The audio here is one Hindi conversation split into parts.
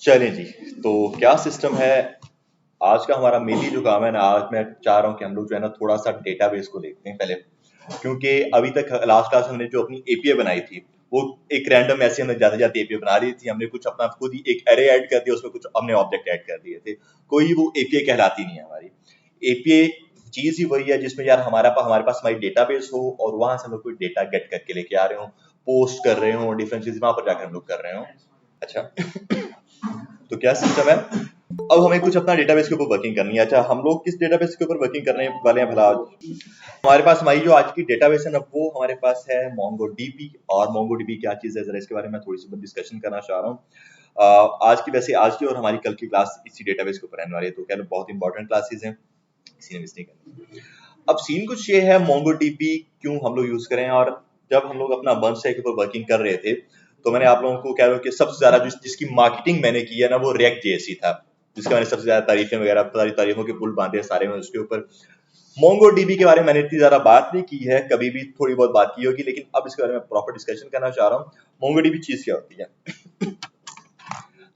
चलें जी, तो क्या सिस्टम है आज का हमारा मेनली जो काम है ना, आज मैं चाह रहा हूँ कि हम लोग जो है ना थोड़ा सा डेटाबेस को देखते हैं पहले, क्योंकि अभी तक लास्ट क्लास हमने जो अपनी एपीआई बनाई थी वो एक रैंडम ऐसे हमने जाते जाते एपीआई बना ली थी। हमने कुछ अपना खुद ही एक एरे ऐड कर दिया, उसमें कुछ हमने ऑब्जेक्ट ऐड कर दिए थे, कोई वो एपीआई कहलाती नहीं है हमारी। एपीआई चीज ही वही है जिसमें यार हमारे पास हमारी डेटाबेस हो और वहां से हम लोग कोई डेटा गेट करके लेके आ रहे हो, पोस्ट कर रहे हो, डिफरेंट चीज वहां पर जाकर हम लोग कर रहे हो। अच्छा तो क्या सिस्टम है, अब हमें कुछ अपना डेटाबेस के ऊपर वर्किंग करनी है। अच्छा, हम लोग किस डेटाबेस के ऊपर वर्किंग करने वाले हैं भला आज? हमारे पास हमारी जो आज की डेटाबेस है ना, वो हमारे पास है MongoDB। और MongoDB क्या चीज है, जरा इसके बारे में थोड़ी सी डिस्कशन करना चाह रहा हूँ। आज की और हमारी कल की क्लास इसी डेटाबेस के ऊपर रहने वाली है, तो क्या बहुत इंपॉर्टेंट क्लासेस हैं, किसी ने मिस नहीं करनी। अब सीन कुछ ये है, MongoDB क्यों हम लोग यूज करें, और जब हम लोग अपना बर्नस्टैक के ऊपर वर्किंग कर रहे थे तो मैंने आप लोगों को कह रहा हूँ कि सबसे ज्यादा जिसकी मार्केटिंग मैंने की है ना, वो React JS था, जिसका मैंने सबसे ज्यादा तारीफें वगैरह सारी तारीफों के पुल बांधे सारे में उसके ऊपर। MongoDB के बारे में मैंने इतनी ज्यादा बात नहीं की है, कभी भी थोड़ी बहुत बात की होगी, लेकिन अब इसके बारे में प्रॉपर डिस्कशन करना चाह रहा हूँ। MongoDB चीज क्या होती है?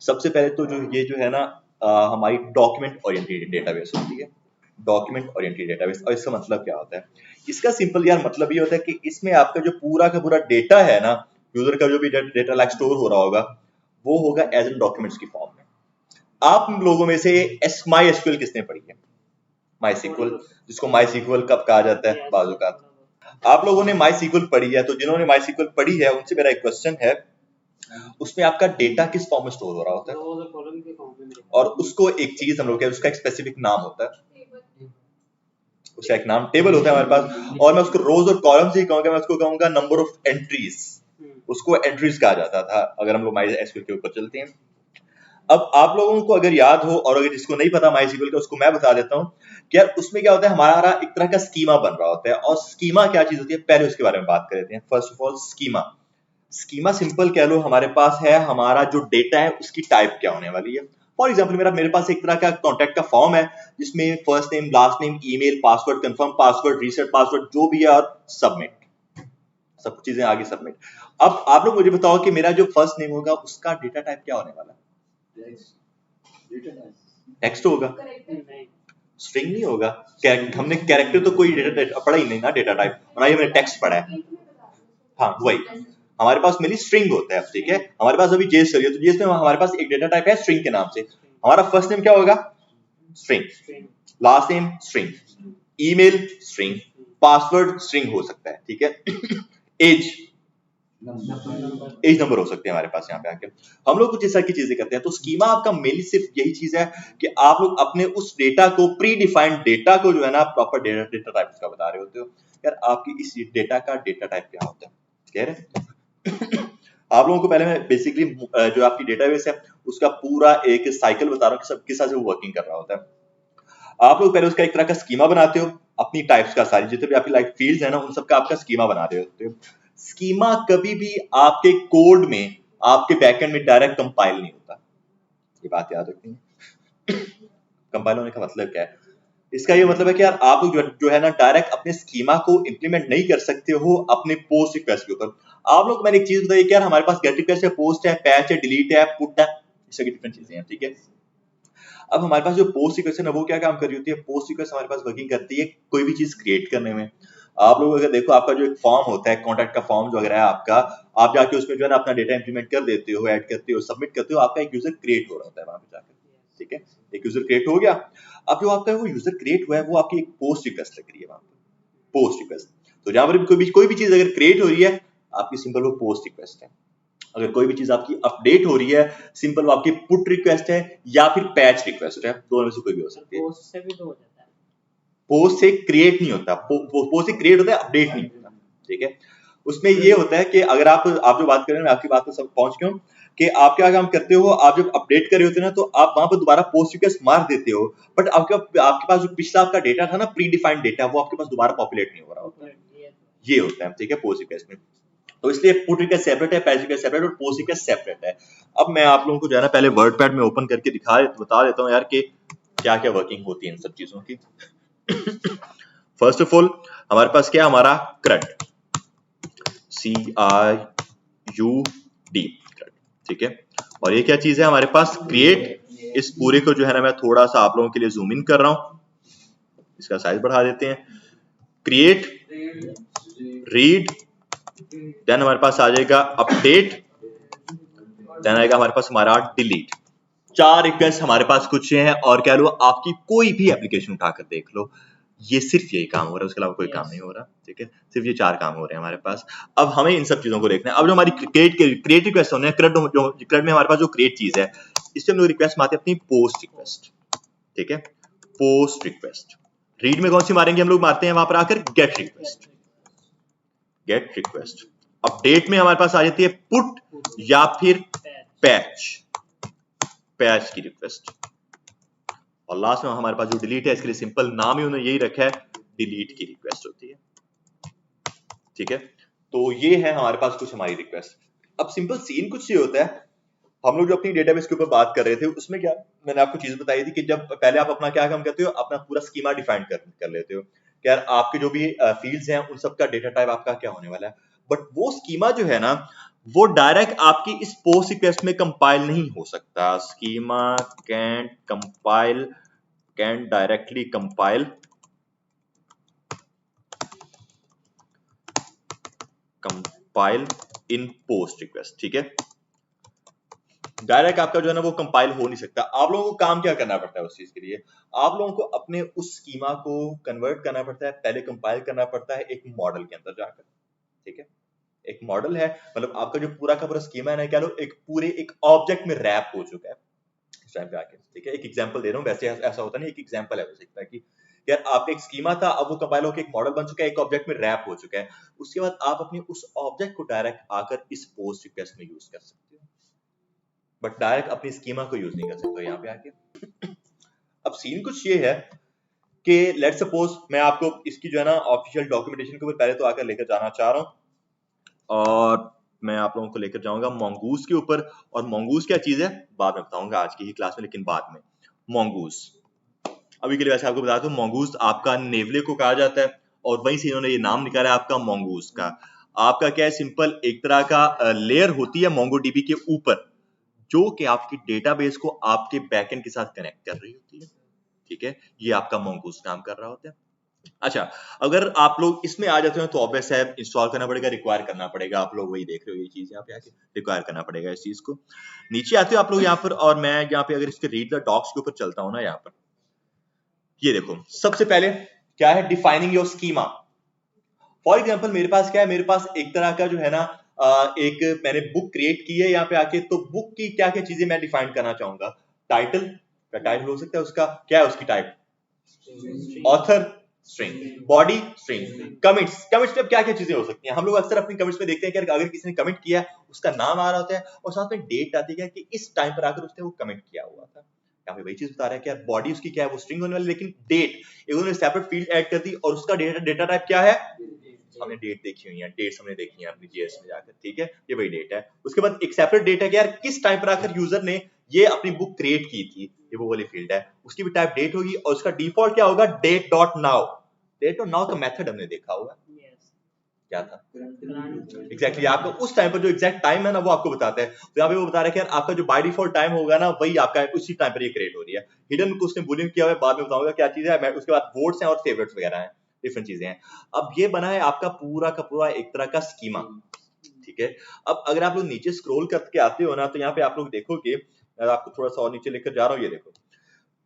सबसे पहले तो जो है ना, हमारी डॉक्यूमेंट ओरिएंटेड डेटाबेस होती है। डॉक्यूमेंट ओरिएंटेड डेटाबेस, और इसका मतलब क्या होता है? इसका सिंपल यार मतलब ये होता है कि इसमें आपका जो पूरा का पूरा डेटा है ना, यूजर का जो भी डेटा लाइक स्टोर हो रहा होगा, वो होगा एज एन डॉक्यूमेंट्स की फॉर्म में। आप लोगों में से माई एसक्यूएल किसने पढ़ी है? माई सीक्वल, जिसको माई सीक्वल कब कहा जाता है बाजू का। आप लोगों ने माई सीक्वल पढ़ी है, तो जिन्होंने माई सीक्वल पढ़ी है उनसे मेरा एक क्वेश्चन है, उसमें आपका डेटा किस फॉर्म में स्टोर हो रहा होता है? और उसको एक चीज हम लोग कहते हैं, उसका एक स्पेसिफिक नाम होता है, उसका एक नाम टेबल होता है हमारे पास, और मैं उसको रोज और कॉलम से ही कहूंगा, मैं उसको कहूंगा नंबर ऑफ एंट्रीज। उसको एंट्रीज कहा जाता था अगर हम लोग माई एसक्यूएल के ऊपर चलते हैं। अब आप लोगों को अगर याद हो, और अगर जिसको नहीं पता माई सीक्वल का, उसको मैं बता देता हूँ कि यार उसमें क्या होता है, हमारा एक तरह का स्कीमा बन रहा होता है। और स्कीमा क्या चीज होती है, पहले उसके बारे में बात कर लेते हैं। First of all schema, schema simple कह लो, हमारे पास है हमारा जो डेटा है उसकी टाइप क्या होने वाली है। फॉर एग्जाम्पल मेरे पास एक तरह का कॉन्टेक्ट का फॉर्म है, जिसमें first name, last name, email, password, confirm password, reset password जो भी है, और सबमिट, सब चीजें आगे सबमिट। अब आप लोग मुझे बताओ कि मेरा जो फर्स्ट नेम होगा उसका डेटा टाइप क्या होने वाला? टेक्स्ट होगा, स्ट्रिंग नहीं होगा। हमने कैरेक्टर तो कोई डेटा पढ़ा ही नहीं ना, डेटा टाइप, और ना ही हमने टेक्स्ट पढ़ा है। हाँ वही, हमारे पास मेनली स्ट्रिंग होता है, ठीक है। हमारे पास अभी जेएस चलिए, तो जेएस में हमारे पास एक डेटा टाइप है स्ट्रिंग के नाम से। हमारा फर्स्ट नेम क्या होगा? String, last name string, email string, password string हो सकता है, ठीक है। एज नंबर हो सकते हैं हमारे पास यहाँ पे आके। हम लोग कुछ इस तरह की चीजें करते हैं। तो स्कीमा आपका मेनली सिर्फ यही चीज है कि आप लोग अपने उस डेटा को, प्री डिफाइंड डेटा को जो है ना, प्रॉपर डेटा टाइप का बता रहे होते हो। यार आपकी इस डेटा का डेटा टाइप क्या होता है, क्लियर है? आप लोगों को पहले मैं बेसिकली जो आपकी डेटाबेस है उसका पूरा एक साइकिल बता रहा हूँ कि सब किस तरह से वो वर्किंग कर रहा होता है। आप लोग पहले उसका एक तरह का स्कीमा बनाते हो, अपनी टाइप्स का, सारी जितने भी आपकी लाइक फील्ड्स है ना, उन सबका आपका स्कीमा बना रहे होते हो। स्कीमा कभी भी आपके कोड में, आपके बैकएंड में डायरेक्ट कंपाइल नहीं होता, ये बात याद रखनी है। कंपाइल होने का मतलब क्या है? इसका ये मतलब है कि यार आप जो है ना, डायरेक्ट अपने स्कीमा को इंप्लीमेंट नहीं कर सकते हो अपने पोस्ट रिक्वेस्ट के ऊपर। आप लोग, मैंने एक चीज बताई कि यार हमारे पास गेट रिक्वेस्ट है, पोस्ट है, पैच है, डिलीट है, पुट है, इस तरह की डिफरेंट चीजें हैं, ठीक है। अब हमारे पास जो पोस्ट रिक्वेस्ट है ना, वो क्या काम कर रही होती है? पोस्ट रिक्वेस्ट हमारे पास वर्किंग करती है कोई भी चीज क्रिएट करने में। आप लोग अगर देखो, आपका जो एक फॉर्म होता है, कॉन्टैक्ट का फॉर्म जो वगैरह है आपका, आप जाके उसमें जो है ना अपना डेटा इंप्लीमेंट कर देते हो, ऐड करते हो, सबमिट करते हो, आपका एक यूजर क्रिएट हो रहा होता है वहां पे जाकर, ठीक है। एक यूजर क्रिएट हो गया। अब जो आपका वो यूजर क्रिएट हुआ है, वो आपकी एक पोस्ट रिक्वेस्ट लग रही है वहां पे, पोस्ट रिक्वेस्ट। तो जहां पर कोई भी चीज अगर क्रिएट हो रही है, आपकी सिंपल वो पोस्ट रिक्वेस्ट है। अगर कोई भी चीज आपकी अपडेट हो रही है, सिंपल वो आपकी पुट रिक्वेस्ट है या फिर पैच रिक्वेस्ट है, दोनों में से कोई भी हो सकती है। पोस्ट से भी तो हो जाता है, पोस्ट से क्रिएट नहीं होता, पोस्ट से क्रिएट होता है, अपडेट नहीं होता, ठीक है। उसमें ये होता है कि अगर आप जो बात कर रहे हैं, मैं आपकी बात पे सब पहुंच गया हूं कि आप क्या काम करते हो, आप जब अपडेट कर रहे होते हैं ना, तो आप वहां पर दोबारा पोस्ट रिक्वेस्ट मार देते हो, बट आपके पास जो पिछला आपका डेटा था ना, प्री डिफाइंड डेटा, वो आपके पास दोबारा पॉपुलेट नहीं हो रहा होता है। ये होता है, ठीक है, पोस्ट रिक्वेस्ट में। तो इसलिए पुट रिक्वेस्ट सेपरेट है, पैच रिक्वेस्ट सेपरेट, और पोस्ट रिक्वेस्ट सेपरेट है। अब मैं आप लोगों को जो है ना पहले वर्डपैड में ओपन करके बता देता हूँ यार कि क्या क्या वर्किंग होती है इन सब चीजों की। फर्स्ट ऑफ ऑल हमारे पास क्या, हमारा CRUD, CRUD, ठीक है। और ये क्या चीज है हमारे पास, क्रिएट। इस पूरे को जो है ना मैं थोड़ा सा आप लोगों के लिए जूम इन कर रहा हूं, इसका साइज बढ़ा देते हैं। क्रिएट, रीड, देन हमारे पास आ जाएगा अपडेट, देन आएगा हमारे पास हमारा डिलीट। 4 रिक्वेस्ट हमारे पास कुछ हैं, और कह लो आपकी कोई भी एप्लीकेशन उठाकर देख लो, ये सिर्फ यही काम हो रहा है, उसके अलावा कोई काम नहीं हो रहा। ठीक है, सिर्फ ये 4 काम हो रहे हैं हमारे पास। अब हमें इन सब चीजों को देखना है। अब जो हमारी क्रिएट रिक्वेस्ट होने हैं, क्रेड में हमारे पास जो क्रिएट चीज है, इससे हम लोग रिक्वेस्ट मारते हैं अपनी पोस्ट रिक्वेस्ट। ठीक है, पोस्ट रिक्वेस्ट। रीड में कौन सी मारेंगे हम लोग, मारते हैं वहां पर आकर gate request, gate request. Update में हमारे पास आ जाती है पुट या फिर पैच, पैच की रिक्वेस्ट। और लास्ट में हमारे पास जो डिलीट है, इसके लिए सिंपल नाम ही उन्होंने यही रखा है, डिलीट की रिक्वेस्ट होती है। ठीक है, तो ये है हमारे पास कुछ हमारी रिक्वेस्ट। अब सिंपल सीन कुछ ये होता है, हम लोग जो अपनी डेटाबेस के ऊपर बात कर रहे थे, उसमें क्या मैंने आपको चीज बताई थी कि जब पहले आप अपना क्या काम करते हो, अपना पूरा स्कीमा डिफाइन कर लेते हो कि यार आपके जो भी फील्ड्स हैं उन सबका डेटा टाइप आपका क्या होने वाला है। बट वो स्कीमा जो है ना, वो डायरेक्ट आपकी इस पोस्ट रिक्वेस्ट में कंपाइल नहीं हो सकता। Schema can compile, can directly compile in post request. ठीक है, डायरेक्ट आपका जो है ना वो कंपाइल हो नहीं सकता। आप लोगों को काम क्या करना पड़ता है उस चीज के लिए, आप लोगों को अपने उस स्कीमा को कन्वर्ट करना पड़ता है, पहले कंपाइल करना पड़ता है एक मॉडल के अंदर जाकर। ठीक है, एक मॉडल है, मतलब आपका जो पूरा का पूरा स्कीमा है ना, क्या लो एक पूरे एक ऑब्जेक्ट में रैप हो चुका है इस टाइम पे आके। ठीक है, एक एग्जांपल दे रहा हूँ, वैसे ऐसा होता नहीं, एक एग्जांपल है हो सकता है कि यार आपका एक स्कीमा था, अब वो कंपाइल होकर एक मॉडल बन चुका है, एक ऑब्जेक्ट में रैप हो चुका है। उसके बाद आप अपनी उस ऑब्जेक्ट को डायरेक्ट आकर इस पोस्ट रिक्वेस्ट में यूज कर सकते हो, बट डायरेक्ट अपनी स्कीमा को यूज नहीं कर सकते यहाँ पे आके। अब सीन कुछ ये है कि लेट सपोज मैं आपको इसकी जो है ना ऑफिशियल डॉक्यूमेंटेशन के ऊपर पहले तो आकर लेकर जाना चाह रहा हूँ, और मैं आप लोगों को लेकर जाऊंगा मोंगूज के ऊपर। और मोंगूज क्या चीज है बाद में बताऊंगा आज की ही क्लास में, लेकिन बाद में मोंगूज अभी के लिए वैसे आपको बता दूं, मोंगूज आपका नेवले को कहा जाता है, और वहीं से इन्होंने ये नाम निकाला है आपका मोंगूज का। आपका क्या है, सिंपल एक तरह का लेयर होती है मोंगोडीबी के ऊपर, जो कि आपकी डेटाबेस को आपके बैकएंड के साथ कनेक्ट कर रही होती है। ठीक है, ये आपका मोंगूज काम कर रहा होता है। अच्छा, अगर आप लोग इसमें आ जाते हो तो ऑब्वियस है इंस्टॉल करना पड़ेगा, रिक्वायर करना पड़ेगा। आप लोग वही देख रहे हो ये चीज यहाँ पे आके, रिक्वायर करना पड़ेगा इस चीज को। नीचे आते हो आप लोग यहाँ पर, और मैं यहाँ पे अगर इसके रीड द डॉक्स के ऊपर चलता हूँ ना, यहाँ पर ये देखो, सबसे पहले क्या है, defining your schema. For example मेरे पास क्या है, मेरे पास एक तरह का जो है ना एक मैंने बुक क्रिएट की है यहाँ पे आके, तो बुक की क्या क्या चीजें मैं डिफाइन करना चाहूंगा। टाइटल, क्या टाइटल हो सकता है उसका, क्या है उसकी type, author string, body string, commits, commits में क्या क्या चीजें हो सकती हैं। हम लोग अक्सर अपनी कमिट्स में देखते हैं कि अगर किसी ने कमिट किया उसका नाम आ रहा होता है, और साथ में डेट आती है कि इस टाइम पर आकर उसने वो कमिट किया हुआ था। यहाँ पे वही चीज बता रहा है कि यार बॉडी उसकी क्या है, वो स्ट्रिंग होने वाली, लेकिन डेट उन्होंने सेपरेट फील्ड ऐड कर दी, और उसका डेटा टाइप क्या है, हमने डेट देखी हुई है, डेट्स हमने देखी है अपनी जीएस में जाकर। ठीक है, ये वही डेट है। उसके बाद एक सेपरेट डेट है कि यार किस टाइम पर आकर यूजर ने ये अपनी बुक क्रिएट की थी, ये वो वाली फील्ड है, उसकी भी टाइप डेट होगी, और उसका डिफॉल्ट क्या होगा, date dot now. Date dot now का मेथड हमने देखा होगा, क्या था एग्जैक्टली आपका उस टाइम पर जो एग्जैक्ट टाइम है ना वो आपको बताता है। तो यहाँ पे वो बता रहा है कि यार आपका जो बाय डिफॉल्ट टाइम होगा ना, वही आपका उसी टाइम पर ये क्रिएट हो रही है। हिडन को उसने बूलियन किया हुआ है, बाद में बताऊंगा क्या चीज है। मैं उसके बाद वोट्स हैं और फेवरेट्स वगैरह हैं, डिफरेंट चीजें हैं। अब ये बना है आपका पूरा का पूरा एक तरह का स्कीमा। ठीक है, अब अगर आप लोग नीचे स्क्रॉल करके आते हो ना, तो यहाँ पे आप लोग देखोगे, मैं आपको थोड़ा सा और नीचे लेकर जा रहा हूँ, ये देखो,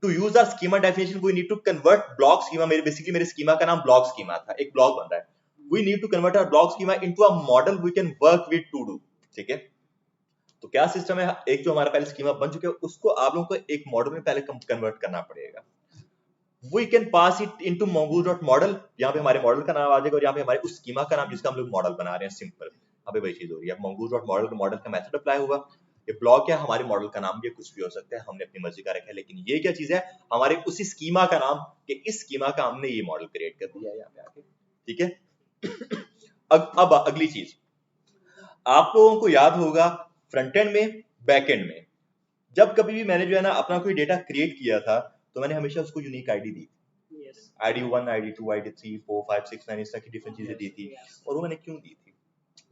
to use our schema definition we need to convert block schema. मेरे स्कीमा का नाम ब्लॉक स्कीमा था, एक ब्लॉक बन रहा है, we need to convert our block schema into a model we can work with to do। ठीक है, तो क्या सिस्टम है, एक जो हमारा पहले स्कीमा बन चुका है उसको आप लोगों को एक मॉडल में पहले कन्वर्ट करना पड़ेगा। we can pass it into mongoose.model, यहाँ पे हमारे मॉडल का नाम आ जाएगा, और यहाँ पे हमारे उस स्कीमा का नाम जिसका हम लोग मॉडल बना रहे हैं, सिंपल। यहाँ पे वही चीज हो रही है, mongoose.model का मॉडल का मेथड अप्लाई होगा। ये ब्लॉक है, हमारे मॉडल का नाम भी कुछ भी हो सकता है, हमने अपनी मर्जी का रखा है, लेकिन ये क्या चीज है, हमारे उसी स्कीमा का नाम, कि इस स्कीमा का हमने ये मॉडल क्रिएट कर दिया है यहाँ पे आके। ठीक है, अब अगली चीज, आप लोगों को याद होगा फ्रंट एंड में, बैक एंड में, जब कभी भी मैंने जो है ना अपना कोई डेटा क्रिएट किया था, तो मैंने हमेशा उसको यूनिक आईडी दी, आईडी 1, आईडी 2, आईडी 3, 4, 5, 6, 9 इस तरह की डिफरेंट चीजें दी थी। और वो मैंने क्यों दी थी,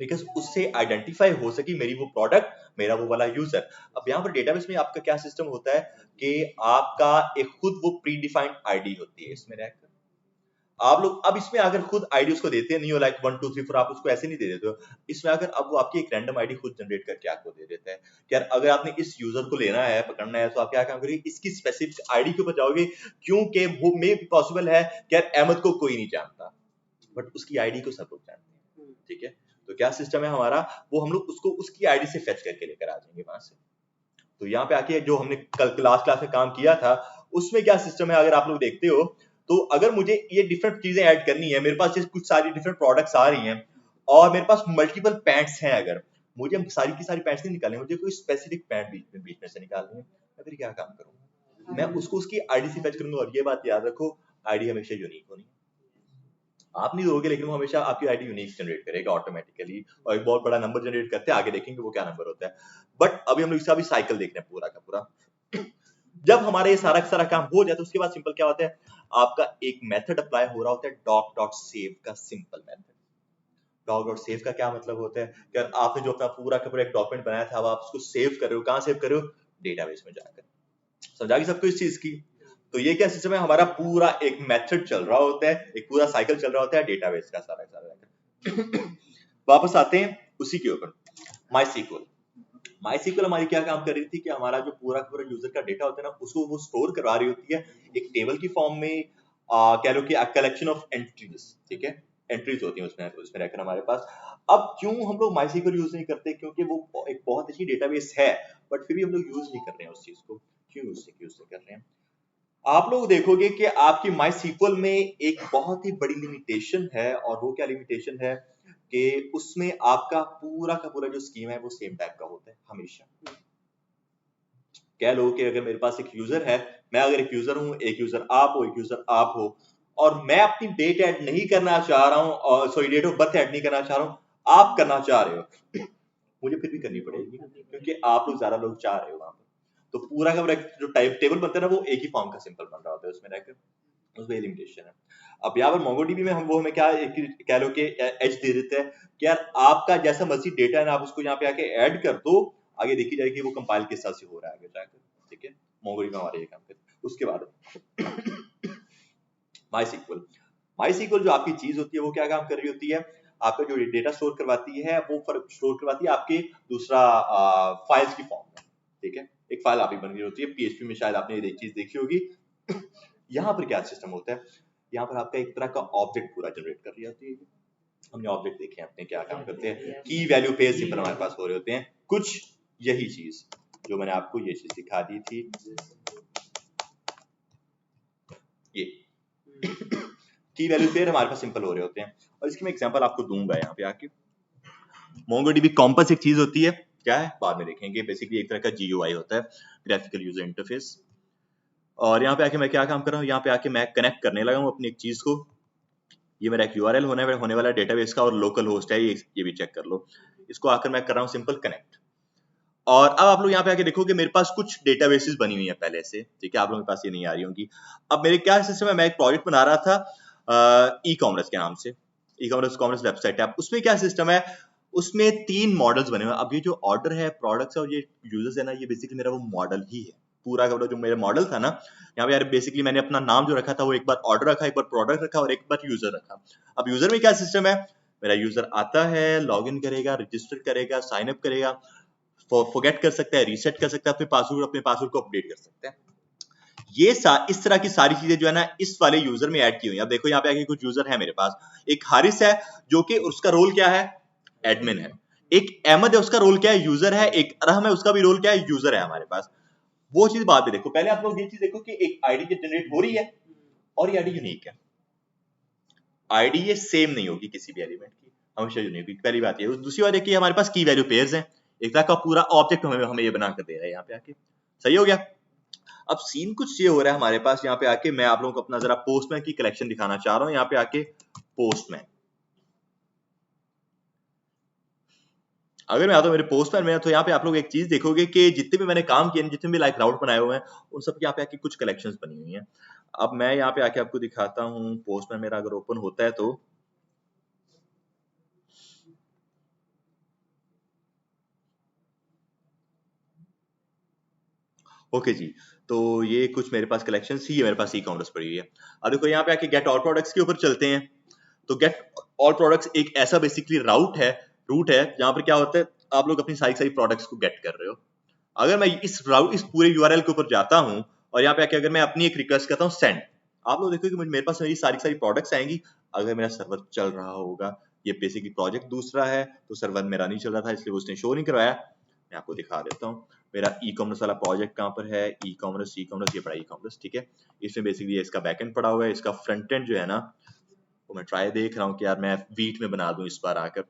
बिकॉज उससे आइडेंटिफाई हो सकी मेरी वो प्रोडक्ट मेरा वो वाला यूजर। अब यहाँ पर डेटाबेस में आपका क्या सिस्टम होता है कि आपका एक खुद वो प्री डिफाइंड आईडी होती है इसमें रहकर। आप लोग अब इसमें अगर खुद आईडी उसको देते नहीं हो लाइक 1 2 3 4, आप उसको ऐसे नहीं दे देते हो। इसमें अगर अब वो आपकी एक रैंडम आईडी खुद जनरेट करके आपको दे देता है कि यार अगर आपने इस यूजर को लेना है, पकड़ना है, तो आप क्या काम करेंगे, इसकी स्पेसिफिक आईडी के ऊपर जाओगे, क्योंकि वो मे भी पॉसिबल है कि यार अहमद को कोई नहीं जानता बट उसकी आईडी को सब लोग जानते हैं। ठीक है, तो क्या सिस्टम है हमारा, वो हम लोग उसको उसकी आईडी से फेच करके लेकर आ जाएंगे वहां से। तो यहाँ पे आके जो हमने कल लास्ट क्लास में काम किया था उसमें क्या सिस्टम है, अगर आप लोग देखते हो तो अगर मुझे ये डिफरेंट चीजें ऐड करनी है, मेरे पास जैसे कुछ सारी डिफरेंट प्रोडक्ट्स आ रही हैं और मेरे पास मल्टीपल पैंट्स हैं, अगर मुझे सारी की सारी पैंट्स नहीं निकालनी, मुझे कोई स्पेसिफिक पैंट बीच में से निकालनी है, मैं फिर क्या काम करूंगा, मैं उसको उसकी आईडी से फेच करूंगा। और ये बात याद रखो, आईडी हमेशा यूनिक होनी है। आप नहीं दोगे लेकिन वो हमेशा आपकी आईडी यूनिक जनरेट करेगा ऑटोमेटिकली, और एक बहुत बड़ा नंबर जनरेट करते हैं, आगे देखेंगे वो क्या नंबर होता है। बट अभी हम लोग इसका भी साइकिल देख रहे हैं पूरा का पूरा। जब हमारे ये सारा काम हो जाए तो उसके बाद सिंपल क्या होता है, आपका एक मेथड अप्लाई हो रहा होता है डॉक डॉट सेव का simple method. Doc dot save का क्या मतलब होता है कि आपने जो अपना पूरा का पूरा एक डॉक्यूमेंट बनाया था, अब आप उसको सेव कर रहे हो, कहां सेव कर रहे हो, डेटाबेस में जाकर। समझा कि सबको इस चीज की। तो ये क्या सिस्टम है, हमारा पूरा एक मेथड चल रहा होता है, एक पूरा साइकिल चल रहा होता है डेटाबेस का सारा। वापस आते हैं उसी के ऊपर, माई सीक्वल हमारी क्या काम कर रही थी कि हमारा जो पूरा यूजर का डेटा होता है ना, उसको वो स्टोर करवा रही होती है एक टेबल की फॉर्म में, कह लो कि कलेक्शन ऑफ एंट्रीज। ठीक है, एंट्रीज होती हैं उसमें रहकर हमारे पास। अब क्यों हम लोग माई सीक्वल यूज नहीं करते, क्योंकि वो एक बहुत अच्छी डेटाबेस है बट फिर भी हम लोग यूज नहीं कर रहे हैं उस चीज को। क्यों यूज नहीं कर रहे हैं, आप लोग देखोगे कि आपकी माई सीक्वल में एक बहुत ही बड़ी लिमिटेशन है, और वो क्या लिमिटेशन है कि उसमें आपका पूरा का पूरा जो स्कीम है वो सेम टाइप का होता है हमेशा। कह लो कि अगर मेरे पास एक यूजर है, मैं अगर एक यूजर हूं, एक यूजर आप हो, एक यूजर आप हो, और मैं अपनी डेट ऐड नहीं करना चाह रहा हूं, और sorry date of birth add नहीं करना चाह रहा हूं, आप करना चाह रहे हो, मुझे फिर भी करनी पड़ेगी क्योंकि आप लोग ज्यादा लोग चाह रहे हो वहां पर। तो पूरा का पूरा जो टाइप टेबल बनता है ना, वो एक ही फॉर्म का सिंपल बन रहा होता है उसमें रहकर, उसमें लिमिटेशन है। अब यहाँ पर मोंगोडीबी में हम वो हमें क्या कह लो कि एज दे देते हैं कि यार आपका जैसा मर्जी डेटा है ना, आप उसको यहाँ पे आके ऐड कर दो, आगे देखी जाएगी वो कंपाइल किस तरह से हो रहा है आगे जाकर। ठीक है, मोंगोडीबी में हमारे ये काम करते हैं। उसके बाद माई सीक्वल जो आपकी चीज होती है वो क्या काम कर रही होती है, आपका जो डेटा स्टोर करवाती है वो स्टोर करवाती है आपके दूसरा फाइल्स की फॉर्म में। ठीक है, एक फाइल आपकी बन रही होती है पीएचपी में, शायद आपने ये चीज देखी होगी। यहाँ पर क्या सिस्टम होता है, यहाँ पर आपका एक तरह का ऑब्जेक्ट पूरा जनरेट कर रही होती है। हमने ऑब्जेक्ट देखे हैं अपने क्या काम करते हैं, की वैल्यू पेयर सिंपल हमारे पास हो रहे होते हैं कुछ, यही चीज जो मैंने आपको ये चीज दिखा दी थी, ये की वैल्यू पेयर हमारे पास सिंपल हो रहे होते हैं। और इसकी मैं एग्जांपल आपको दूंगा यहाँ पे आके। मोंगोडीबी कॉम्पस एक चीज होती है, क्या है बाद में देखेंगे, बेसिकली एक तरह का जीयूआई होता है, ग्राफिकल यूजर इंटरफेस। और यहाँ पे आके मैं क्या काम कर रहा हूँ, यहाँ पे आके मैं कनेक्ट करने लगा हूँ अपनी एक चीज को। ये मेरा एक यूआरएल होने वाला डेटाबेस का और लोकल होस्ट है, ये भी चेक कर लो। इसको आकर मैं कर रहा हूँ सिंपल कनेक्ट। और अब आप लोग यहाँ पे आके देखोगे मेरे पास कुछ डेटाबेसेस बनी हुई है पहले से। ठीक है, आप लोगों के पास ये नहीं आ रही होंगी। अब मेरे क्या सिस्टम है, मैं एक प्रोजेक्ट बना रहा था ई कॉमर्स के नाम से, ई कॉमर्स वेबसाइट है। अब उसमें क्या सिस्टम है, उसमें 3 मॉडल्स बने हुए हैं। अब ये जो ऑर्डर है, प्रोडक्ट्स है और ये यूजर्स है ना, ये बेसिकली मेरा वो मॉडल ही है। पूरा का पूरा जो मेरा मॉडल था ना, यहाँ पे यार बेसिकली मैंने अपना नाम जो रखा था वो एक बार ऑर्डर रखा, एक बार प्रोडक्ट रखा और एक बार यूजर रखा। अब यूजर में क्या सिस्टम है, मेरा यूजर आता है, लॉगिन करेगा, रजिस्टर करेगा, साइन अप करेगा, फॉरगेट कर सकता है, रीसेट कर सकता है अपने पासवर्ड को अपडेट कर सकता है। ये इस तरह की सारी चीजें जो है ना इस वाले यूजर में ऐड की हुई है। अब देखो यहाँ पे आगे कुछ यूजर है मेरे पास, एक हारिस है जो कि उसका रोल क्या है, एडमिन है। एक अहमद है, उसका रोल क्या है, यूजर है। एक अरहम है, उसका भी रोल क्या है, यूजर है हमारे पास। वो चीज बाद में देखो, पहले आप लोग ये चीज देखो कि एक आईडी जनरेट हो रही है और ये आईडी यूनिक है। आईडी ये सेम नहीं होगी किसी भी एलिमेंट की, हमेशा यूनिक होगी, पहली बात ये। दूसरी बात ये कि हमारे पास की वैल्यू पेयर्स हैं, एक तरह का पूरा ऑब्जेक्ट हमें ये बना कर दे रहा है यहाँ पे आके। सही हो गया। अब सीन कुछ ये हो रहा है हमारे पास, यहाँ पे आके मैं आप लोगों को अपना जरा पोस्टमैन की कलेक्शन दिखाना चाह रहा हूँ। यहाँ पे आके पोस्टमैन, अगर मैं आता हूँ मेरे पोस्टमैन में, तो यहाँ पे आप लोग एक चीज देखोगे कि जितने भी मैंने काम किए, जितने भी लाइक राउट बनाए हुए हैं, उन सब यहाँ पे आके कुछ कलेक्शंस बनी हुई हैं। अब मैं यहाँ पे आके आपको दिखाता हूँ, पोस्टमैन मेरा अगर ओपन होता है तो ओके जी, तो ये कुछ मेरे पास कलेक्शन थी, ये मेरे पास ई कॉमर्स पड़ी हुई है। अब देखो यहाँ पे आके गेट ऑल प्रोडक्ट्स के ऊपर चलते हैं। तो गेट ऑल प्रोडक्ट्स एक ऐसा बेसिकली रूट है जहाँ पर क्या होता है, आप लोग अपनी सारी सारी प्रोडक्ट्स को गेट कर रहे हो। अगर मैं इस पूरे यूआरएल के ऊपर जाता हूँ और यहाँ पे आके अगर मैं अपनी एक रिक्वेस्ट करता हूँ सेंड, आप लोग देखो कि मेरे पास मेरी सारी सारी प्रोडक्ट्स आएंगी। अगर मेरा सर्वर चल रहा होगा, ये बेसिकली प्रोजेक्ट दूसरा है तो सर्वर मेरा नहीं चल रहा था इसलिए उसने शो नहीं करवाया। मैं आपको दिखा देता हूँ मेरा ई कॉमर्स वाला प्रोजेक्ट कहाँ पर है। ई कॉमर्स ये पड़ा ई कॉमर्स, ठीक है। इसमें बेसिकली इसका बैकएंड पड़ा हुआ है, इसका फ्रंट एंड जो है ना वो मैं ट्राई देख रहा हूँ कि यार मैं वीट में बना दूं इस बार आकर।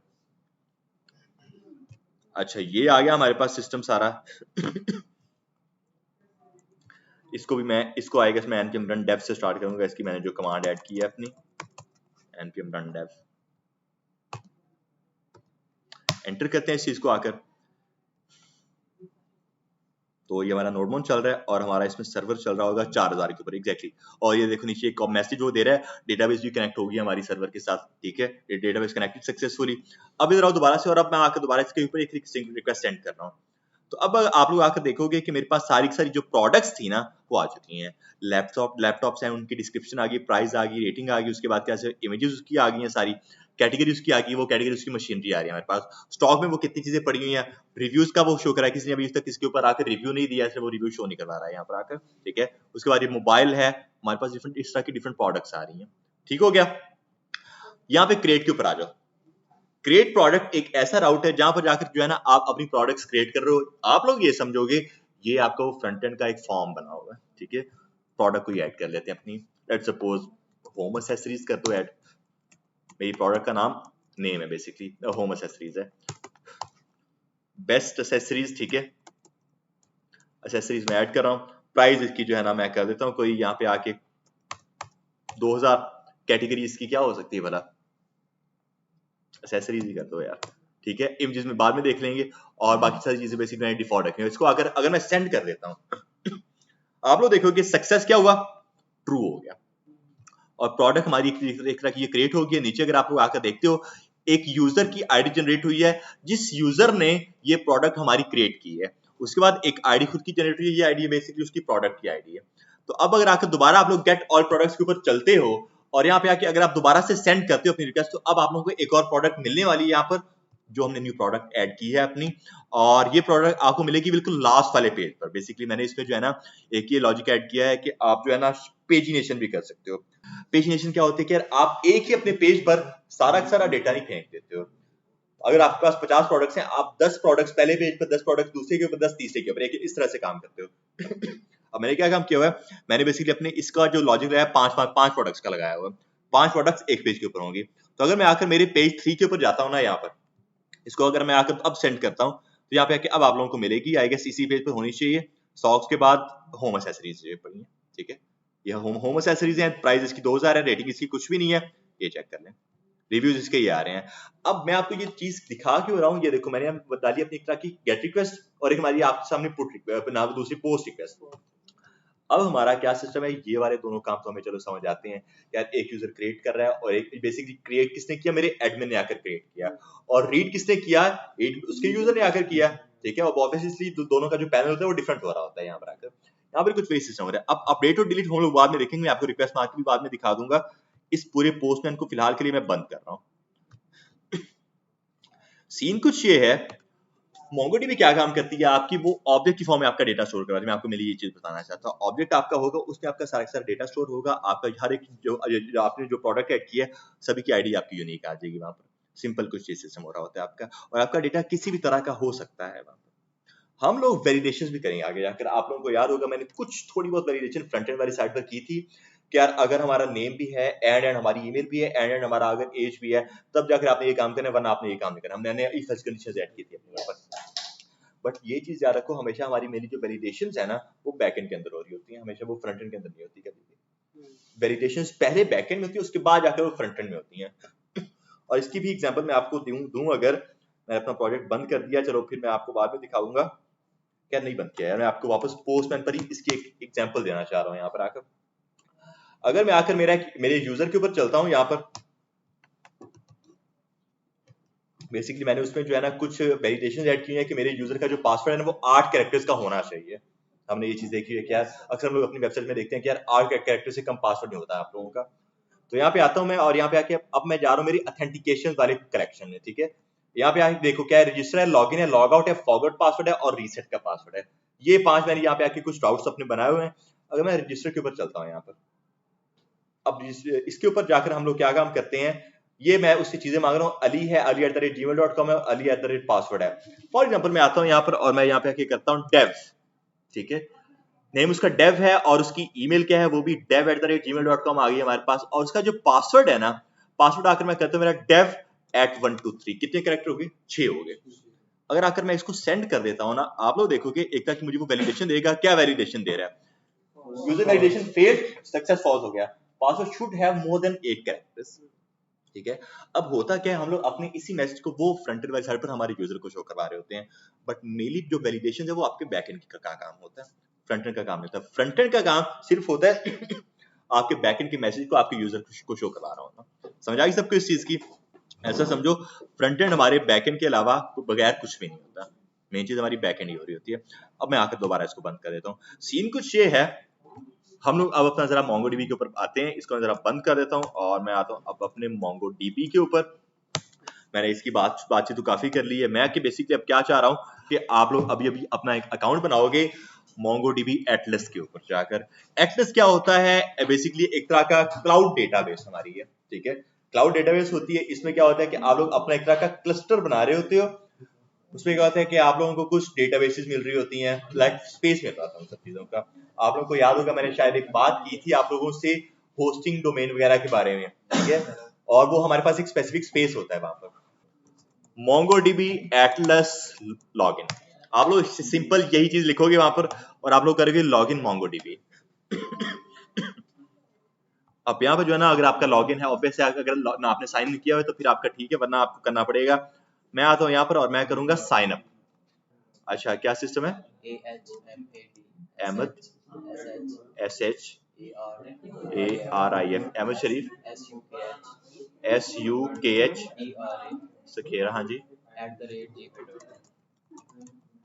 अच्छा ये आ गया हमारे पास सिस्टम सारा। इसको आएगा, मैं npm run dev से स्टार्ट करूंगा। इसकी मैंने जो कमांड ऐड की है अपनी npm run dev, एंटर करते हैं इस चीज को आकर। तो ये हमारा नोडमोन चल रहा है और हमारा इसमें सर्वर चल रहा होगा 4000 के ऊपर एग्जैक्टली। और ये देखो नीचे एक मैसेज वो दे रहा है, डेटाबेस भी कनेक्ट हो गई हमारी सर्वर के साथ, ठीक है। ये डेटाबेस कनेक्टेड सक्सेसफुली। अब इधर आओ दोबारा से, और अब मैं आकर दोबारा इसके ऊपर एक रिक्वेस्ट सेंड कर रहा हूँ। तो अब आप लोग आकर देखोगे कि मेरे पास सारी की सारी जो प्रोडक्ट्स थी ना वो आ चुकी हैं। लैपटॉप्स हैं, उनकी डिस्क्रिप्शन आ गई, प्राइस आ गई, रेटिंग आ गई, उसके बाद क्या इमेजेस उसकी आ गई हैं, सारी कैटेगरी उसकी आ गई, वो कैटेगरी उसकी मशीनरी आ रही है हमारे पास। स्टॉक में वो कितनी चीजें पड़ी हुई हैं, रिव्यूज का वो शो करा है, किसी ने अभी तक इसके ऊपर आकर रिव्यू नहीं दिया है, वो रिव्यू शो नहीं करवा रहा है यहाँ पर आकर, ठीक है। उसके बाद ये मोबाइल है, हमारे पास डिफरेंट इस तरह की डिफरेंट प्रोडक्ट्स आ रही हैं, ठीक हो गया। यहाँ पे क्रिएट के ऊपर आ जाओ। क्रिएट प्रोडक्ट एक ऐसा राउट है जहां पर जाकर जो है ना आप अपनी प्रोडक्ट्स क्रिएट कर रहे हो। आप लोग ये समझोगे ये आपका वो फ्रंट एंड का एक फॉर्म बना हुआ है, ठीक है। प्रोडक्ट को ऐड कर लेते हैं अपनी, लेट्स सपोज होम एक्सेसरीज कर दो ऐड। मेरी प्रोडक्ट का नाम नेम है बेसिकली होम एक्सेसरीज है, बेस्ट एक्सेसरीज, ठीक है। एक्सेसरीज में ऐड कर रहा हूँ। प्राइस इसकी जो है ना मैं कर देता हूँ कोई यहाँ पे आके 2000। कैटेगरी इसकी क्या हो सकती है भला, एक्सेसरीज ही कर दो यार, ठीक है। इमेजेस में बाद में देख लेंगे और बाकी सारी चीजें बेसिकली मैंने डिफॉल्ट रखी है। इसको अगर मैं सेंड कर देता हूँ आप लोग देखोगे सक्सेस क्या हुआ, ट्रू हो गया। और प्रोडक्ट हमारी एक तरह की ये क्रिएट हो गई। नीचे अगर आप लोग आकर देखते हो एक यूजर की आईडी जनरेट हुई है, जिस यूजर ने ये प्रोडक्ट हमारी क्रिएट की है। उसके बाद एक आईडी खुद की जनरेट हुई है, ये आईडी बेसिकली उसकी प्रोडक्ट की आईडी है। तो अब अगर आकर दोबारा आप लोग गेट ऑल प्रोडक्ट्स के ऊपर चलते हो और यहाँ पे आके अगर आप दोबारा से सेंड करते हो अपनी रिक्वेस्ट, तो अब आप लोगों को एक और प्रोडक्ट मिलने वाली है यहाँ पर, जो हमने न्यू प्रोडक्ट ऐड की है अपनी। और ये प्रोडक्ट आपको मिलेगी बिल्कुल लास्ट वाले पेज पर। बेसिकली मैंने इसमें जो है ना एक ये लॉजिक ऐड किया है कि आप जो है ना पेजिनेशन भी कर सकते हो। पेजिनेशन क्या होती है कि यार आप एक ही अपने पेज पर सारा का सारा डेटा नहीं फेंक देते हो। अगर आपके पास 50 प्रोडक्ट्स हैं, आप 10 प्रोडक्ट्स पहले पेज पर, 10 प्रोडक्ट्स दूसरे के ऊपर, 10 तीसरे के ऊपर, एक इस तरह से काम करते हो। अब मैंने क्या काम किया हुआ है, मैंने बेसिकली अपने इसका जो लॉजिक लगाया पांच प्रोडक्ट्स का लगाया हुआ है। 5 प्रोडक्ट्स एक पेज के ऊपर होंगी। तो अगर मैं आकर मेरे पेज 3 के ऊपर जाता हूँ ना, यहाँ पर इसको अगर मैं आकर अब सेंड करता हूँ तो यहाँ पे आके अब आप लोगों को मिलेगी, आई गेस इसी पेज पर होनी चाहिए। सॉक्स के बाद होम एक्सेसरीज पड़ी है, ठीक है। ये होम एक्सेसरीज हैं, प्राइस इसकी 2000 है, रेटिंग इसकी कुछ भी नहीं है, ये चेक कर लें, रिव्यूज इसके ये आ रहे हैं। अब मैं आपको ये चीज दिखा क्यों रहा हूँ, ये देखो मैंने बता दी अपनी एक तरह की गेट रिक्वेस्ट और एक हमारी आपके सामने पुट रिक्वेस्ट, दूसरी पोस्ट रिक्वेस्ट। अब हमारा क्या सिस्टम है, ये वाले दोनों काम तो हमें चलो समझ आते हैं यार। एक यूजर क्रिएट कर रहा है और एक बेसिकली क्रिएट किसने किया, मेरे एडमिन ने आकर क्रिएट किया। और रीड किसने किया, रीड उसके यूजर ने आकर किया, ठीक है। और ऑब्वियसली दोनों का जो पैनल होता है वो डिफरेंट हो रहा होता है यहाँ पर आकर। यहाँ पर कुछ वही सिस्टम हो रहा है। अब अपडेट और डिलीट हम लोग बाद में देखेंगे, मैं आपको रिक्वेस्ट मार्क भी बाद में दिखा दूंगा। इस पूरे पोस्टमैन को फिलहाल के लिए मैं बंद कर रहा हूँ। सीन कुछ ये है, MongoDB क्या काम करती है आपकी, वो ऑब्जेक्ट की फॉर्म में आपका डेटा स्टोर करवाती है। मैं आपको मेरी ये चीज बताना चाहता हूँ। ऑब्जेक्ट आपका होगा, उसमें आपका सारा डेटा स्टोर होगा। आपका हर एक जो आपने जो प्रोडक्ट ऐड किया है सभी की आईडी आपकी यूनिक आ जाएगी वहां पर। सिंपल कुछ ये सिस्टम हो रहा होता है आपका, और आपका डेटा किसी भी तरह का हो सकता है वहां पर। हम लोग वेलिडेशन भी करेंगे आगे जाकर। आप लोगों को याद होगा मैंने कुछ थोड़ी बहुत वेलिडेशन फ्रंट एंड वाली साइड पर की थी कि यार अगर हमारा नेम भी है एंड हमारी ईमेल भी है एंड हमारा अगर एज भी है, तब जाकर आपने ये काम करना है, वरना आपने ये काम नहीं करना। हमने इफ एल्स कंडीशंस ऐड की थी अपने ऊपर। बट ये चीज याद रखो, हमेशा हमारी मेरी जो वैलिडेशंस है ना वो बैकएंड के अंदर हो रही होती है, हमेशा वो फ्रंट एंड के अंदर नहीं होती। कभी भी वैलिडेशंस पहले बैकएंड में होती है, उसके बाद जाकर वो फ्रंट एंड में होती हैं। और इसकी भी एग्जांपल मैं आपको दूं अगर मैंने अपना प्रोजेक्ट बंद कर दिया, चलो फिर मैं आपको बाद में दिखाऊंगा। क्या नहीं बंद किया है, मैं आपको वापस पोस्टमैन पर ही इसकी एक एग्जांपल देना चाह रहा हूँ। यहाँ पर आकर अगर मैं आकर मेरे यूजर के ऊपर चलता हूँ, यहाँ पर बेसिकली मैंने उसमें जो है ना कुछ वैलिडेशन ऐड की है कि मेरे यूजर का जो पासवर्ड है ना वो 8 कैरेक्टर्स का होना चाहिए। हमने ये चीज देखी है कि यार अक्सर हम लोग अपनी वेबसाइट में देखते हैं कि यार आर कैरेक्टर से कम पासवर्ड नहीं होता आप लोगों का। तो यहाँ पे आता हूँ मैं और यहाँ पे आके अब मैं जा रहा हूँ मेरी ऑथेंटिकेशन वाले कलेक्शन में, ठीक है। यहाँ पे आके देखो क्या है, रजिस्टर है, लॉगिन है, लॉग आउट है, फॉरवर्ड पासवर्ड है और रीसेट का पासवर्ड है। ये 5 मैंने यहाँ पे आके कुछ राउट्स अपने बनाए हुए हैं। अगर मैं रजिस्टर के ऊपर चलता हूँ यहाँ पर, अब इसके ऊपर जाकर हम लोग क्या काम करते हैं, ये मैं उससे चीजें मांग रहा हूँ, अली है, ali@gmail.com है, ali@ पासवर्ड है। फॉर एग्जाम्पल मैं आता हूँ यहाँ पर और मैं यहाँ पे आके करता हूँ डेव, ठीक है। नेम उसका डेव है और उसकी ईमेल क्या है, वो भी dev@gmail.com आ गई हमारे पास। और उसका जो पासवर्ड है ना, पासवर्ड आकर मैं कहता हूँ मेरा dev@123। कितने कैरेक्टर हो गए? 6 हो गए। अगर आकर मैं इसको सेंड कर देता हूँ ना, आप लोग देखोगे एक तक मुझे वो वैलिडेशन देगा। क्या वैलिडेशन दे रहा है? User validation failed, success false हो गया। Password should have more than 8 characters, ठीक है। अब होता क्या है, हम लोग अपने इसी मैसेज को वो फ्रंट एंड वाली साइड पर हमारे यूजर को शो करवा रहे होते हैं, बट मेनली जो वैलिडेशन है वो आपके बैक एंड का काम होता है, फ्रंट एंड का काम नहीं होता। फ्रंट एंड का काम सिर्फ होता है आपके बैक एंड के मैसेज को आपके यूजर को शो करवा रहा होना। समझ आई सबको इस चीज की? ऐसा समझो फ्रंट एंड हमारे बैक एंड के अलावा बगैर कुछ भी नहीं होता, मेन चीज हमारी बैक एंड ही हो रही होती है। अब मैं आकर दोबारा इसको बंद कर देता हूँ। सीन कुछ ये है, हम लोग अब अपना जरा MongoDB के ऊपर आते हैं। इसको मैं जरा बंद कर देता हूँ और मैं आता हूँ अब अपने MongoDB के ऊपर। मैंने इसकी बातचीत तो काफी कर ली है। मैं कि बेसिकली अब क्या चाह रहा हूँ कि आप लोग अभी अभी अपना एक अकाउंट बनाओगे MongoDB एटलस के ऊपर जाकर। एटलस क्या होता है? बेसिकली एक तरह का क्लाउड डेटाबेस हमारी है, ठीक है। क्लाउड डेटाबेस होती है, इसमें क्या होता है कि आप लोग अपना एक तरह का क्लस्टर बना रहे होते हो। उसमें क्या होता है कि आप लोगों को कुछ डेटाबेसेस मिल रही होती हैं, लाइक स्पेस मिल रहा था उन सब चीजों का। आप लोगों को याद होगा मैंने शायद एक बात की थी आप लोगों से होस्टिंग डोमेन वगैरह के बारे में, ठीक है। और वो हमारे पास एक स्पेसिफिक स्पेस होता है वहां पर। MongoDB एटलस लॉगिन, आप लोग सिंपल यही चीज लिखोगे वहां पर और आप लोग करोगे लॉगिन MongoDB। अब यहाँ पे जो है ना, अगर आपका लॉगिन है ऑब्वियसली, अगर ना आपने साइन इन किया हो तो फिर आपका ठीक है, वरना आपको करना पड़ेगा। मैं आता हूँ यहाँ पर और मैं करूंगा साइन अप। अच्छा क्या सिस्टम है? अहमद SHARIF, अहमद शरीफ SUKH सखेरा, हाँ जी,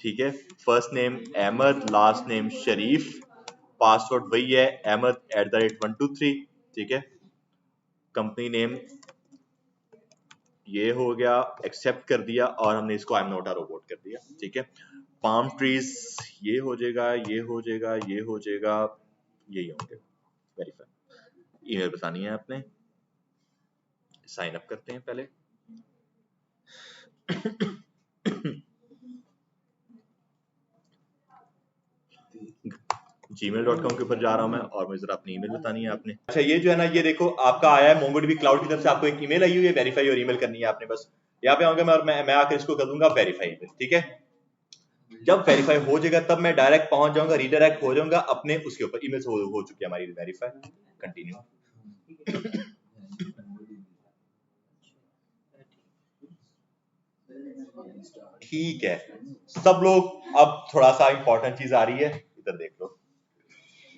ठीक है। First name Ahmed, last name Sharif, password वही है अहमद@123, ठीक है। कंपनी नेम ये हो गया, एक्सेप्ट कर दिया और हमने इसको I am not a robot कर दिया, ठीक है। पाम ट्रीज ये हो जाएगा, ये हो जाएगा, ये हो जाएगा, यही होंगे। वेरीफाई ईमेल बतानी है आपने, साइन अप करते हैं पहले। gmail.com के ऊपर जा रहा हूं मैं और मुझे जरा अपनी ईमेल बतानी है आपने। अच्छा ये जो है ना, ये देखो आपका आया है MongoDB क्लाउड की तरफ से, आपको एक ईमेल आई हुई है, वेरीफाई और ईमेल करनी है आपने। बस यहाँ पे आऊंगा मैं और मैं आकर इसको कर दूंगा वेरीफाई ईमेल, ठीक है। जब वेरीफाई हो जाएगा तब मैं डायरेक्ट पहुंच जाऊंगा, रीडायरेक्ट हो जाऊंगा अपने उसके ऊपर। ईमेल से हो चुकी है हमारी वेरीफाई। कंटिन्यू। ठीक है सब लोग, अब थोड़ा सा इंपॉर्टेंट चीज आ रही है, इधर देख लो।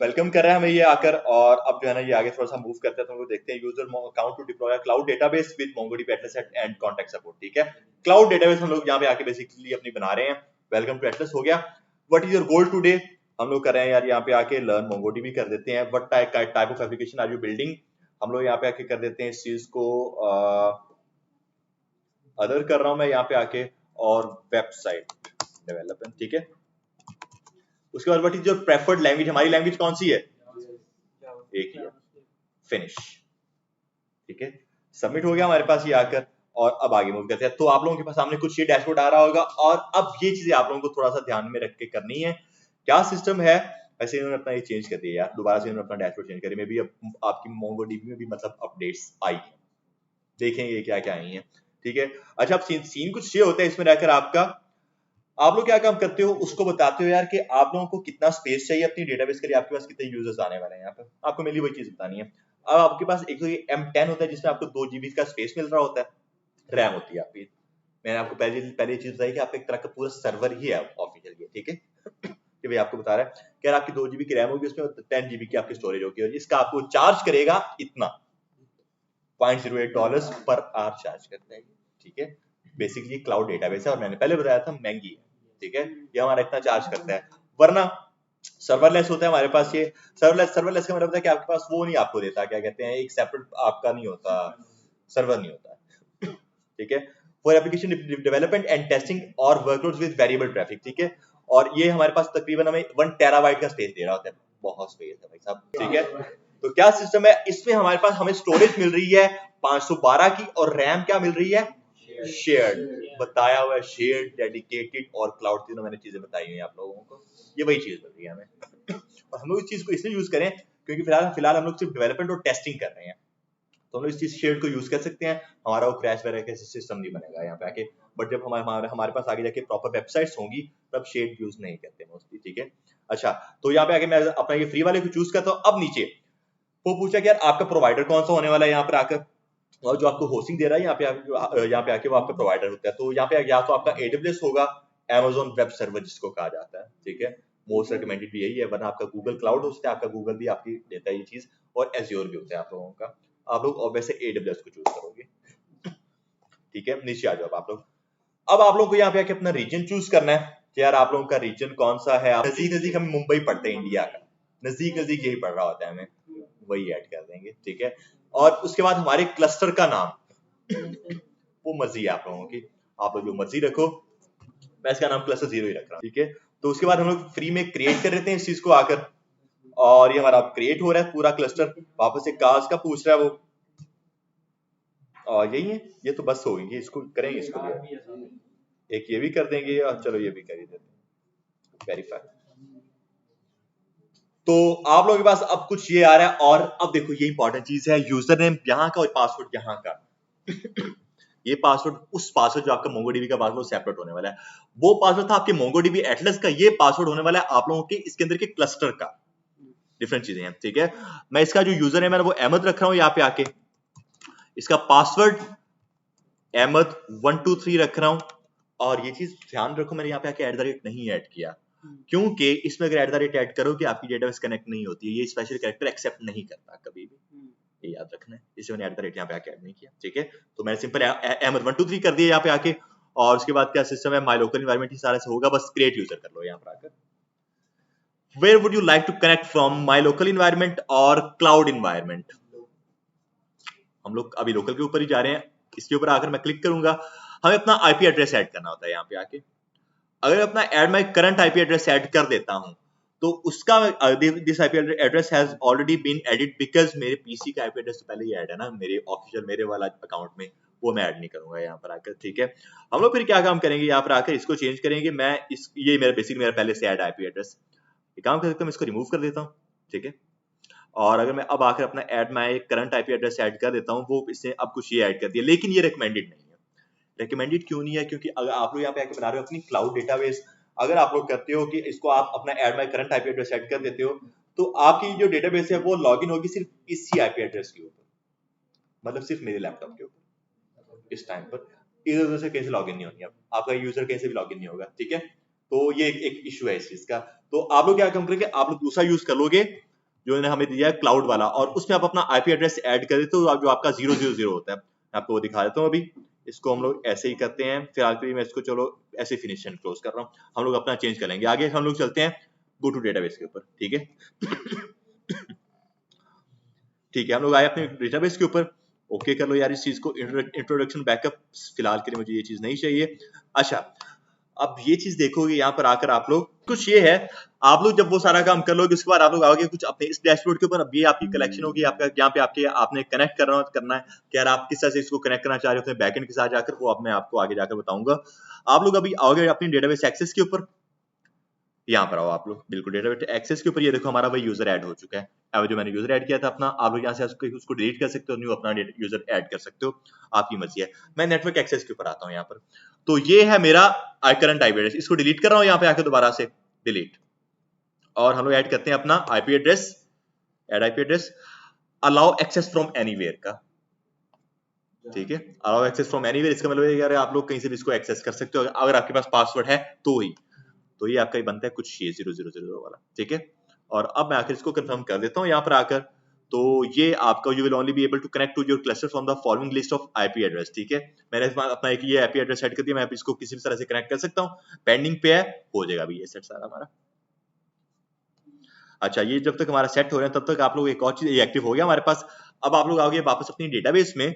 वेलकम कर रहा है हमें ये आकर, और अब जो है ना ये आगे थोड़ा सा मूव करते हैं, तो हम लोग देखते हैं user account to deploy cloud database with MongoDB Atlas and contact support, ठीक है। क्लाउड डेटाबेस हम लोग यहाँ पे आके बेसिकली अपनी बना रहे हैं। वेलकम टू एटलस हो गया। What is your goal today? हम लोग कर रहे हैं यार यहाँ पे आके लर्न MongoDB कर देते हैं। What type of application are you building? हम लोग यहाँ पे आके कर देते हैं इस चीज को अदर कर रहा हूं मैं यहाँ पे आके, और वेबसाइट डेवलपमेंट, ठीक है। उसके बाद what is your preferred language? हमारी लैंग्वेज कौन सी है? एक ही है, फिनिश, ठीक है। सबमिट हो गया हमारे पास ये आकर, और अब आगे मूव करते हैं। तो आप लोगों के पास सामने कुछ ये डैशबोर्ड आ रहा होगा, और अब ये चीजें आप लोगों को थोड़ा सा ध्यान में रख के करनी है। क्या सिस्टम है, वैसे इन्होंने अपना ये चेंज कर दिया यार, दोबारा से इन्होंने अपना डैशबोर्ड चेंज करी। में भी अब आपकी MongoDB में भी मतलब अपडेट्स आई, देखेंगे क्या क्या आई है, ठीक है। अच्छा अब सीन कुछ ये होता है इसमें रहकर आपका, आप लोग क्या काम करते हो उसको बताते हो यार कि आप लोगों को कितना स्पेस चाहिए अपनी डेटाबेस के लिए, आपके पास कितने यूजर्स आने वाले हैं यहाँ पर, आपको मेनली वही चीज बतानी है। अब आपके पास एक तो ये M10 होता है जिसमें आपको 2 GB का स्पेस मिल रहा होता है, रैम होती है आपकी। मैंने आपको पहले चीज बताई कि आपका एक तरह का पूरा सर्वर ही है ऑफिशियल ये, ठीक है। कि भाई आपको बता रहा है कि यार आपकी 2 GB की रैम होगी, उसमें 10 GB की आपकी स्टोरेज होगी, और इसका आपको चार्ज करेगा इतना $0.08 पर आवर चार्ज करता है, ठीक है। बेसिकली क्लाउड डेटाबेस है और मैंने पहले बताया था महंगी है, ठीक है। ये हमारा इतना चार्ज करता है, वरना सर्वरलेस होता है हमारे पास ये। सर्वरलेस का मतलब होता है कि आपके पास वो नहीं आपको देता, क्या कहते हैं, एक सेपरेट आपका नहीं होता, सर्वर नहीं होता, ठीक है। For application development and testing और वर्कलोड्स विद वेरिएबल ट्रैफिक, ठीक है। और ये हमारे पास तकरीबन हमें 1 टेराबाइट का स्पेस दे रहा होता है, बहुत स्पेस है भाई साहब, ठीक है। तो क्या सिस्टम है इसमें, हमारे पास हमें स्टोरेज मिल रही है 512 की, और रैम क्या मिल रही है, शेयर्ड, बताया हुआ है, शेयर्ड, डेडिकेटेड और क्लाउड, तीनों मैंने चीजें बताई हुई हैं आप लोगों को, ये वही चीज मिल रही है हमें। और हम लोग इस चीज को इसलिए यूज करें क्योंकि फिलहाल हम लोग सिर्फ डेवलपमेंट और टेस्टिंग कर रहे हैं, तो हम लोग इस चीज शेयर्ड को यूज कर सकते हैं, हमारा वो क्रैश वगैरह का सिस्टम नहीं बनेगा यहाँ पे आके। बट जब हमारे पास आगे जाके प्रॉपर वेबसाइट्स होंगी तब शेयर्ड यूज नहीं करते मोस्टली, ठीक है। अच्छा, तो यहाँ पे आके मैं अपना ये फ्री वाले को चूज करता हूँ। अब नीचे वो पूछा कि यार आपका प्रोवाइडर कौन सा होने वाला है यहाँ पर आकर, और जो आपको होस्टिंग दे रहा है यहाँ पे आके वो आपका प्रोवाइडर होता है। तो यहाँ पे या तो आपका AWS होगा, Amazon वेब सर्वर जिसको कहा जाता है, ठीक है, मोस्ट रिकमेंडेड भी यही है, वरना आपका गूगल क्लाउड होस्ट है, आपका गूगल भी आपकी देता है ये चीज, और एज्योर भी होता है आप लोगों का। आप लोग ऑब्वियसली AWS को चूज करोगे, ठीक है। नीचे आ जाओ आप लोग। अब आप लोग को यहाँ पे आके अपना रीजन चूज करना है कि यार आप लोगों का रीजन कौन सा है। नजदीक नजदीक हम मुंबई पढ़ते हैं, इंडिया का नजदीक नजदीक यही पढ़ रहा होता है हमें, वही ऐड कर देंगे, ठीक है। और उसके बाद हमारे क्लस्टर का नाम वो मर्जी है आप लोगों की, आप लोग जो मर्जी रखो, मैं इसका नाम क्लस्टर 0 ही रख रहा हूँ, ठीक है। तो उसके बाद हम लोग फ्री में क्रिएट कर देते हैं इस चीज को आकर, और ये हमारा क्रिएट हो रहा है पूरा क्लस्टर। वापस से कास्ट का पूछ रहा है वो, और यही है, ये तो बस होगी, ये इसको करेंगे, इसको भी एक ये भी कर देंगे, और चलो ये भी कर ही देते हैं, वेरीफाई। तो आप लोगों के पास अब कुछ ये आ रहा है, और अब देखो ये इंपॉर्टेंट चीज है, यूजर नेम यहाँ का और पासवर्ड यहाँ का। ये पासवर्ड उस पासवर्ड जो आपका मोंगोडीबी का पासवर्ड सेपरेट होने वाला है, वो पासवर्ड था आपके मोंगोडीबी एटलस का, ये पासवर्ड होने वाला है आप लोगों के इसके अंदर के क्लस्टर का। डिफरेंट चीजें हैं, ठीक है। मैं इसका जो यूजर नेम है वो अहमद रख रहा हूं यहाँ पे आके, इसका पासवर्ड अहमद 123 रख रहा हूं। और ये चीज ध्यान रखो, मैंने यहाँ पे आके @ नहीं ऐड किया, क्योंकि इसमें अगर @ ऐड करोगे आपकी डेटाबेस कनेक्ट नहीं होती है, ये स्पेशल कैरेक्टर एक्सेप्ट नहीं करता कभी भी, ये याद रखना है, इसलिए मैंने @ यहाँ पे आके ऐड नहीं किया, ठीक है। तो मैंने सिंपल अहमद 123 कर दिया यहाँ पे आके, और उसके बाद क्या सिस्टम है, माई लोकल एनवायरनमेंट ही सारा से होगा, बस क्रिएट यूजर कर लो यहाँ पर आकर। Where would you like to connect from, my local environment और cloud environment? हम लोग अभी लोकल के ऊपर ही जा रहे हैं, इसके ऊपर आकर मैं क्लिक करूंगा, हमें अपना IP एड्रेस ऐड करना होता है यहाँ पे आके। अगर अपना add my current IP address add कर देता हूं, तो उसका this IP address has already been added, because मेरे PC का IP एड्रेस तो पहले ही ऐड है ना, मेरे ऑफिशियल मेरे वाला अकाउंट में, वो मैं ऐड नहीं करूंगा यहाँ पर आकर, ठीक है। हम लोग फिर क्या काम करेंगे, यहाँ पर आकर इसको चेंज करेंगे। मैं इस ये मेरा बेसिक मेरा पहले से ऐड IP एड्रेस, ये काम कर सकता हूँ, मैं इसको रिमूव कर देता हूँ, ठीक है। और अगर मैं अब आकर अपना add my current IP address add कर देता हूँ, वो इसने अब कुछ ये ऐड कर दिया, लेकिन ये रिकमेंडेड नहीं है। रिकमेंडेड क्यों नहीं है, क्योंकि अगर आप लोग यहाँ पे आके बना रहे हो अपनी क्लाउड डेटाबेस, अगर आप लोग करते हो कि इसको आप अपना add my current IP address add कर देते हो, तो आपकी जो डेटाबेस है वो लॉगिन होगी सिर्फ इसी IP एड्रेस के ऊपर, मतलब सिर्फ मेरे लैपटॉप के ऊपर इस टाइम पर, इधर उधर से कैसे लॉगिन नहीं होनी, अब आपका यूजर कैसे भी लॉगिन नहीं होगा, ठीक है। तो ये एक इशू है इस चीज का। तो आप लोग क्या काम करेंगे, आप लोग दूसरा यूज कर लोगे जो इन्होंने हमें दिया है क्लाउड वाला, और उसमें आप अपना IP एड्रेस ऐड कर देते हो, जो आपका 000 होता है। मैं आपको वो दिखा देता हूँ अभी, इसको हम लोग ऐसे ही करते हैं, फिलहाल के लिए मैं इसको चलो ऐसे फिनिश एंड क्लोज कर रहा हूँ, हम लोग अपना चेंज कर लेंगे। आगे हम लोग चलते हैं गो टू डेटाबेस के ऊपर, ठीक है। ठीक है, हम लोग आए अपने डेटाबेस के ऊपर, ओके कर लो यार इस चीज को, इंट्रोडक्शन बैकअप, फिलहाल के लिए मुझे ये चीज नहीं चाहिए। अच्छा, अब ये चीज देखोगे यहाँ पर आकर आप लोग, कुछ ये है, आप लोग जब वो सारा काम कर लोगे उसके बाद आप लोग आओगे कुछ अपने इस डैशबोर्ड के ऊपर। अब ये आपकी कलेक्शन होगी, आपका यहाँ पे आपने कनेक्ट करना है कि यार आप किस तरह से इसको कनेक्ट करना चाह रहे हो अपने बैकएंड के साथ जाकर, वो अब मैं आपको आगे जाकर बताऊंगा। आप लोग अभी आओगे अपनी डेटाबेस एक्सेस के ऊपर, यहाँ पर आओ आप लोग, बिल्कुल डेटाबेस एक्सेस के ऊपर, ये देखो हमारा वही यूजर ऐड हो चुका है। अब जो मैंने यूजर ऐड किया था अपना, आप लोग यहाँ से उसको डिलीट कर सकते हो, न्यू अपना यूजर ऐड कर सकते हो, आपकी मर्जी है। मैं नेटवर्क एक्सेस के ऊपर आता हूँ यहाँ पर, तो ये है मेरा करंट IP एड्रेस, इसको डिलीट कर रहा हूँ यहाँ पे आकर दोबारा से डिलीट, और हम लोग ऐड करते हैं अपना IP address, add IP address, allow access from anywhere का, ठीक है। अलाउ एक्सेस फ्रॉम एनीवेयर, इसका मतलब है यार आप लोग कहीं से भी इसको एक्सेस कर सकते हो, अगर आपके पास पासवर्ड है तो ही। तो ये आपका ही बनता है कुछ ये 0000 वाला, ठीक है। और अब मैं आकर इसको कंफर्म कर देता हूँ यहाँ पर आकर, तो ये आपका you will only be able to connect to your cluster from the following list of IP address, ठीक है। मैंने अपना एक ये IP एड्रेस सेट कर दिया, मैं इसको किसी भी तरह से कनेक्ट कर सकता हूँ, पेंडिंग पे है, हो जाएगा अभी ये सेट सारा हमारा। अच्छा, ये जब तक हमारा सेट हो रहा है तब तक आप लोग एक और चीज एक्टिव हो गया हमारे पास। अब आप लोग आओगे वापस अपनी डेटाबेस में,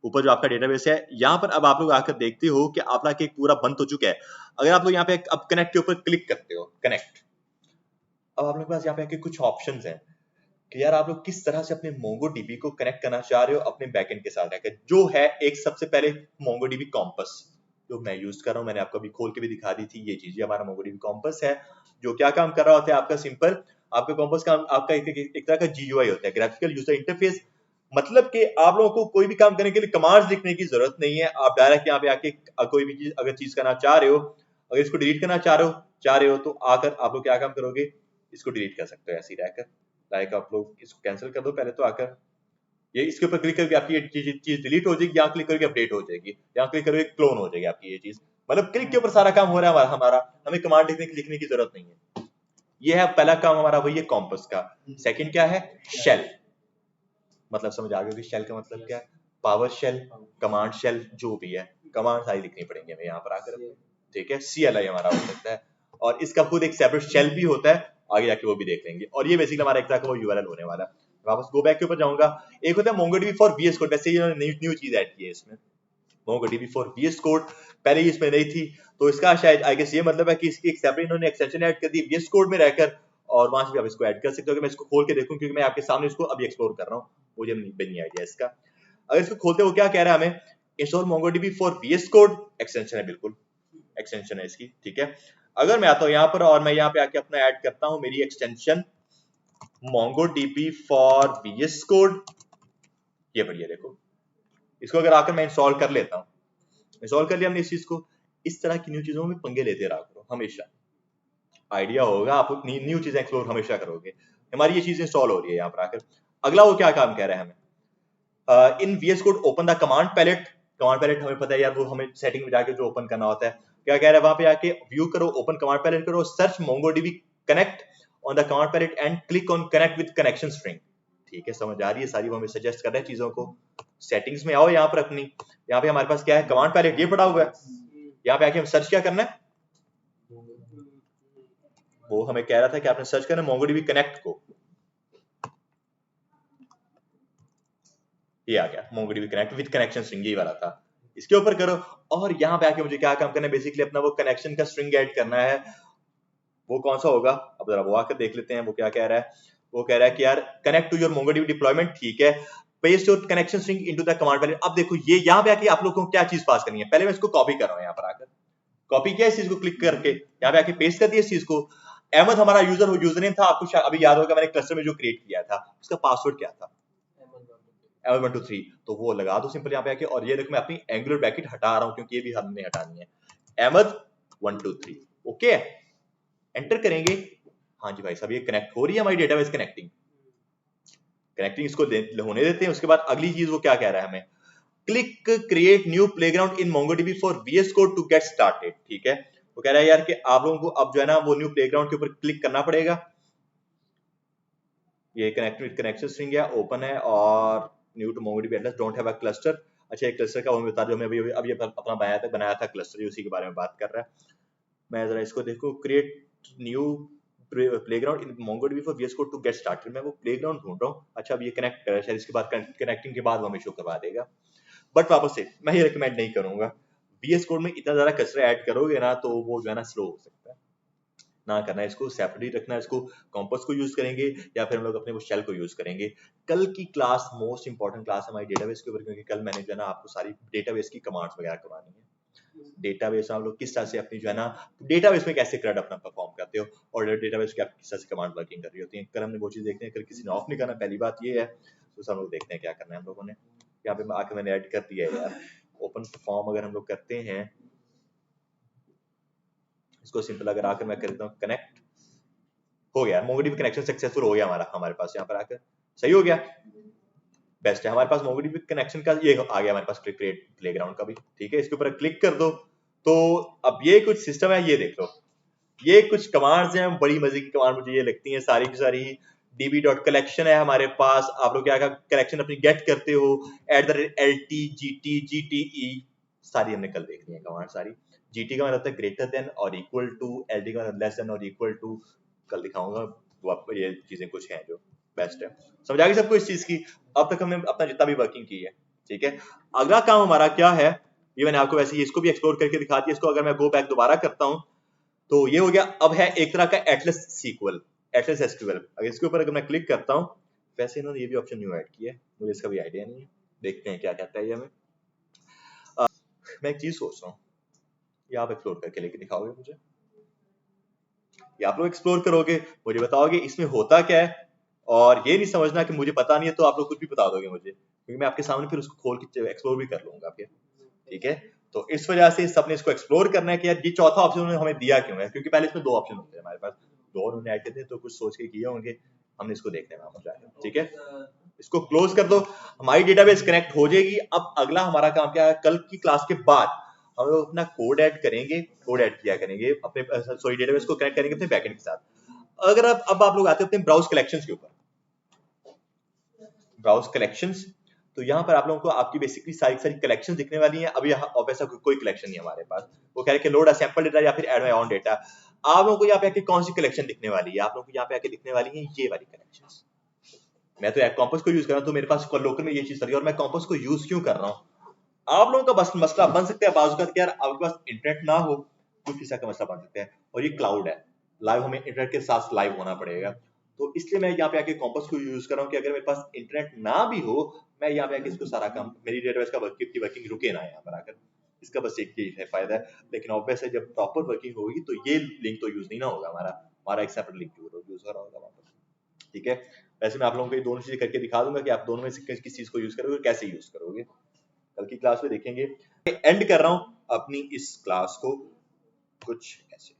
ऊपर जो आपका डेटाबेस है यहाँ पर अब आप लोग आकर देखते हो कि आपका केक पूरा बंद हो चुका है। अगर आप लोग यहाँ पे अब कनेक्ट के ऊपर क्लिक करते हो, कनेक्ट, अब आप लोग के पास यहाँ पे आके कुछ ऑप्शंस हैं कि यार आप लोग किस तरह से अपने MongoDB को कनेक्ट करना चाह रहे हो अपने बैकएंड के साथ रहकर। जो है एक सबसे पहले MongoDB कॉम्पस जो मैं यूज कर रहा हूँ, मैंने आपको अभी खोल के भी दिखा दी थी। ये चीज हमारा MongoDB कॉम्पस है जो क्या काम कर रहा होता है आपका सिंपल, आपका कॉम्पस का आपका एक तरह का GUI होता है, ग्राफिकल यूजर इंटरफेस। मतलब कि आप लोगों को कोई भी काम करने के लिए कमांड्स लिखने की जरूरत नहीं है। आप डायरेक्ट यहाँ पे आके कोई भी चीज अगर चीज करना चाह रहे हो, अगर इसको डिलीट करना चाह रहे हो तो आकर आप लोग क्या काम करोगे, इसको डिलीट कर सकते हो ऐसे ही रहकर। लाइक आप लोग इसको कैंसिल कर दो पहले तो आकर, ये इसके ऊपर क्लिक करके आपकी ये चीज डिलीट हो जाएगी, यहाँ क्लिक करके अपडेट हो जाएगी, यहाँ क्लिक करके क्लोन हो जाएगी आपकी ये चीज। मतलब क्लिक के ऊपर सारा काम हो रहा है हमारा, हमें कमांड लिखने की जरूरत नहीं है। ये है पहला काम हमारा, वही है कॉम्पस का। सेकंड क्या है, शेल। मतलब समझ आ गया कि शेल का मतलब क्या है, पावर शेल, कमांड शेल, जो भी है कमांड सारी लिखनी पड़ेंगी हमें यहाँ पर आकर, ठीक है। CLI हमारा हो सकता है, और इसका खुद एक सेपरेट शेल भी होता है, आगे जाके वो भी देख लेंगे। और ये बेसिकली हमारा एक तरह का वो URL होने वाला है। वापस गो बैक के ऊपर जाऊंगा, एक होता है MongoDB फॉर VS Code, वैसे ये न्यू चीज ऐड की है इसमें, MongoDB फॉर VS Code, पहले इसमें नहीं थी। तो इसका शायद आई गेस ये मतलब है कि इसकी एक सेपरेट इन्होंने एक्सटेंशन ऐड कर दी VS Code में रहकर, और वहां से भी आप इसको ऐड कर सकते हो। कि मैं इसको खोल के देखूं, क्योंकि मैं आपके सामने इसको अभी एक्सप्लोर कर रहा हूँ, मुझे नहीं आइडिया इसका। अगर इसको खोलते हो क्या कह रहा है हमें, install MongoDB for VS Code, extension है, बिल्कुल एक्सटेंशन है इसकी, ठीक है। अगर मैं आता हूँ यहाँ पर और मैं यहाँ पे आके अपना ऐड करता हूँ मेरी extension MongoDB for VS Code, ये बढ़िया देखो, इसको अगर आकर मैं इंस्टॉल कर लेता हूँ, इंस्टॉल कर लिया हमने इस चीज को। इस तरह की न्यू चीजों में पंगे लेते रहा करो हमेशा, आइडिया होगा आप न्यू चीजें एक्सप्लोर हमेशा करोगे। हमारी ये चीज इंस्टॉल हो रही है यहाँ पर आकर। अगला वो क्या काम कह रहा है हमें, in VS Code open the command palette. Command palette हमें पता है यार, वो हमें सेटिंग में जाके जो ओपन करना होता है। क्या कह रहा है वहां पे आके व्यू करो, ओपन कमांड पैलेट करो, search MongoDB connect on the command palette and click on connect with connection string. ठीक है, समझ आ रही है सारी, वो हमें सजेस्ट कर रहे हैं चीजों को। सेटिंग्स में आओ यहाँ पर अपनी, यहाँ पे हमारे पास क्या है, कमांड पैलेट ये पड़ा हुआ है। यहाँ पे आके हम सर्च क्या करना है, वो हमें कह रहा था कि आपने सर्च करना MongoDB कनेक्ट को, ये आ गया MongoDB connect with connection string, ये वाला था, इसके ऊपर करो। और यहाँ पे आके मुझे क्या काम करना है, बेसिकली अपना वो कनेक्शन का स्ट्रिंग ऐड करना है। वो कौन सा होगा, अब जरा वो आकर देख लेते हैं वो क्या कह रहा है। वो कह रहा है कि यार connect to your MongoDB deployment, ठीक है, paste your connection string into the command palette. अब देखो ये यहाँ पे आके आप लोगों को क्या चीज पास करनी है, पहले मैं इसको कॉपी कर रहा हूँ, यहाँ पर आकर कॉपी किया इस चीज को क्लिक करके, यहाँ पे आके पेस्ट कर दिया इस चीज को। अहमद हमारा यूजर नेम था, आपको अभी याद होगा मैंने क्लस्टर में जो क्रिएट किया था उसका पासवर्ड क्या था, Ahmed123, तो वो लगा दो सिंपल यहाँ पे आके। और ये देखो मैं अपनी एंगुलर ब्रैकेट हटा रहा हूँ क्योंकि ये भी हमने हटानी है, Ahmed123, ओके, एंटर करेंगे। हाँ जी भाई साहब, ये कनेक्ट हो रही है हमारी डेटाबेस, कनेक्टिंग इसको होने देते हैं। उसके बाद अगली चीज वो क्या कह रहा है हमें, click create new playground in MongoDB for VS Code to get started, ठीक है। वो कह रहा है यार कि आप लोगों को अब जो है ना वो न्यू प्लेग्राउंड के ऊपर क्लिक करना पड़ेगा। ये कनेक्ट विद कनेक्शन स्ट्रिंग है, ओपन है, और new to MongoDB Atlas, don't have a cluster. अच्छा, एक क्लस्टर का वो बता जो मैं अभी अपना बनाया था क्लस्टर, उसी के बारे में बात कर रहा है। मैं जरा इसको देखो, create new playground in MongoDB for VS Code to get started, मैं वो प्लेग्राउंड ढूंढ रहा हूँ। अच्छा, अब ये कनेक्ट कर, शायद इसके बाद कनेक्टिंग के बाद वो हमें शो करवा देगा। बट वापस से मैं ये रिकमेंड नहीं करूंगा, VS Code में इतना ज्यादा कचरा ऐड करोगे ना तो वो जो है ना स्लो हो सकता है, ना करना है। इसको सेपरेट रखना है, इसको कॉम्पस को यूज करेंगे या फिर हम लोग अपने वो शेल को यूज करेंगे। कल की क्लास मोस्ट इंपॉर्टेंट क्लास है हमारी डेटाबेस के ऊपर, क्योंकि कल मैंने जो है ना आपको सारी डेटाबेस की कमांड्स वगैरह करवानी है। डेटाबेस आप लोग किस तरह से अपनी जो है ना डेटाबेस में कैसे क्रेड अपना परफॉर्म करते हो, और डेटाबेस की किस तरह से कमांड वर्किंग कर रही होती है। कल हमने वो चीज देखते हैं, कल किसी ने ऑफ नहीं करना, पहली बात ये है। तो सब लोग देखते हैं क्या करना है हम लोगों ने। यहाँ पे आके मैंने ऐड कर दिया है यार, ओपन फॉर्म अगर हम लोग करते हैं, इसको सिंपल अगर आकर मैं कर देता हूँ कनेक्ट, हो गया MongoDB कनेक्शन सक्सेसफुल हो गया हमारे पास यहाँ पर आकर, सही हो गया, बेस्ट है हमारे पास MongoDB कनेक्शन का। ये आ गया हमारे पास क्रिएट प्लेग्राउंड का भी, ठीक है। इसके ऊपर क्लिक कर दो तो अब ये कुछ सिस्टम है, ये देख लो, ये कुछ कमांड्स हैं, बड़ी मजे की कमांड मुझे ये लगती हैं सारी की सारी। db.collection है हमारे पास, आप लोग क्या कलेक्शन अपनी गेट करते हो, @LT GT सारी हमने कल देख ली है कमांड सारी। GT का मतलब होता है ग्रेटर देन और इक्वल टू, LT का मतलब लेस देन और इक्वल टू, कल दिखाऊंगा तो आपको ये चीजें कुछ हैं जो बेस्ट है। समझ आ गई सबको इस चीज की? अब तक हमने अपना जितना भी वर्किंग की है, ठीक है। अगला काम हमारा क्या है, ये मैंने आपको वैसे ही इसको भी एक्सप्लोर करके दिखा दिया। इसको अगर मैं गो बैक दोबारा करता हूँ तो ये हो गया। अब है एक तरह का एटलस सीक्वल, एटलस एसक्यूएल। अगर इसके ऊपर अगर मैं क्लिक करता हूँ, वैसे इन्होंने ये भी ऑप्शन न्यू ऐड किया है, मुझे इसका भी आइडिया नहीं है, देखते हैं क्या कहता है ये हमें। मैं एक चीज सोच रहा हूँ, ये आप एक्सप्लोर करके लेके दिखाओगे मुझे, ये आप लोग एक्सप्लोर करोगे, मुझे बताओगे इसमें होता क्या है। और ये नहीं समझना कि मुझे पता नहीं है तो आप लोग कुछ भी बता दोगे मुझे, क्योंकि मैं आपके सामने फिर उसको खोल के एक्सप्लोर भी कर लूंगा फिर, ठीक है। तो इस वजह से सबने इसको एक्सप्लोर करना है कि यार ये चौथा ऑप्शन उन्होंने हमें दिया क्यों है, क्योंकि पहले इसमें दो ऑप्शन होते हैं हमारे पास, दो उन्होंने ऐड किए थे, तो कुछ सोच के किए होंगे, हमने इसको देखने में मजा आया, ठीक है। इसको क्लोज कर दो, हमारी डेटाबेस कनेक्ट हो जाएगी। अब अगला हमारा काम क्या है, कल की क्लास के बाद हम लोग अपना कोड ऐड करेंगे, कोड ऐड किया करेंगे अपने सॉरी डेटाबेस को कनेक्ट करेंगे अपने बैकएंड के साथ। अगर अब आप लोग आते हैं अपने ब्राउज कलेक्शंस के ऊपर, ब्राउज कलेक्शंस, तो यहाँ पर आप लोगों को आपकी बेसिकली सारी सारी कलेक्शंस दिखने वाली हैं। अभी यहाँ वैसा कोई कलेक्शन नहीं है हमारे पास, वो कह रहे हैं लोड अ सैंपल डेटा या फिर ऐड माय ओन डेटा। आप लोगों को यहाँ पे आके कौन सी कलेक्शन दिखने वाली है, आप लोगों को यहाँ पे आके दिखने वाली है ये वाली कलेक्शंस। मैं तो कॉम्पस को यूज कर रहा हूँ, तो मेरे पास लोकल में ये चीज चल रही है, और मैं कॉम्पस को यूज क्यों कर रहा हूँ। आप लोगों का बस मसला बन सकता है बाजू का कि यार आपके पास इंटरनेट ना हो, कुछ किसी का मसला बन सकता है, और ये क्लाउड है, लाइव हमें इंटरनेट के साथ लाइव होना पड़ेगा। तो इसलिए मैं यहाँ पे आके कॉम्पस को यूज कर रहा हूँ कि अगर मेरे पास इंटरनेट ना भी हो, मैं यहाँ पे आके इसको सारा काम, मेरी डेटाबेस का वर्किंग रुके ना यहाँ पर आकर, इसका बस एक ही है फायदा है। लेकिन ऑब्वियस है जब प्रॉपर वर्किंग होगी तो ये लिंक तो यूज नहीं ना होगा, हमारा हमारा एक सेपरेट लिंक यूज हो रहा होगा वहां पर, ठीक है। वैसे मैं आप लोगों को ये दोनों चीजें करके दिखा दूंगा कि आप दोनों में से किस चीज को यूज करोगे और कैसे यूज करोगे, कल की क्लास में देखेंगे। एंड कर रहा हूं अपनी इस क्लास को कुछ ऐसे।